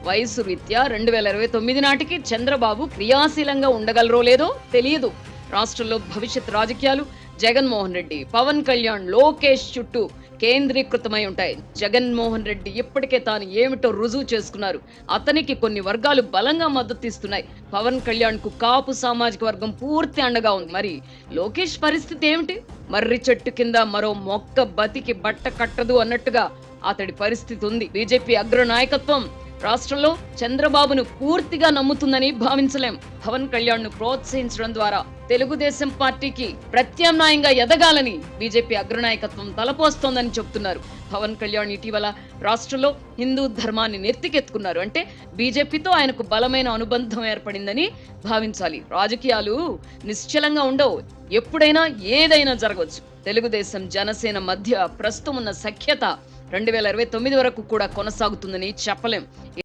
వయసు రీత్యా 2029 నాటికి చంద్రబాబు క్రియాశీలంగా ఉండగలరో లేదో తెలియదు. రాష్ట్రంలో భవిష్యత్ రాజకీయాలు జగన్మోహన్ రెడ్డి, పవన్ కళ్యాణ్, లోకేష్ చుట్టూ కేంద్రీకృతమై ఉంటాయి. జగన్మోహన్ రెడ్డి ఇప్పటికే తాను ఏమిటో రుజువు చేసుకున్నారు. అతనికి కొన్ని వర్గాలు బలంగా మద్దతిస్తున్నాయి. పవన్ కళ్యాణ్ కు కాపు సామాజిక వర్గం పూర్తి అండగా ఉంది. మరి లోకేష్ పరిస్థితి ఏమిటి? మర్రి చెట్టు కింద మరో మొక్క బతికి బట్ట కట్టదు అన్నట్టుగా అతడి పరిస్థితి ఉంది. బీజేపీ అగ్ర నాయకత్వం రాష్ట్రంలో చంద్రబాబును పూర్తిగా నమ్ముతుందని భావించలేం. పవన్ కళ్యాణ్ ను ప్రోత్సహించడం ద్వారా తెలుగుదేశం పార్టీకి ప్రత్యామ్నాయంగా ఎదగాలని బీజేపీ అగ్రనాయకత్వం తలపోస్తోందని చెబుతున్నారు. పవన్ కళ్యాణ్ ఇటీవల రాష్ట్రంలో హిందూ ధర్మాన్ని నెత్తికెత్తుకున్నారు. అంటే బీజేపీతో ఆయనకు బలమైన అనుబంధం ఏర్పడిందని భావించాలి. రాజకీయాలు నిశ్చలంగా ఉండవు. ఎప్పుడైనా ఏదైనా జరగవచ్చు. తెలుగుదేశం జనసేన మధ్య ప్రస్తుతం ఉన్న సఖ్యత 2029 వరకు కూడా కొనసాగుతుందని చెప్పలేం.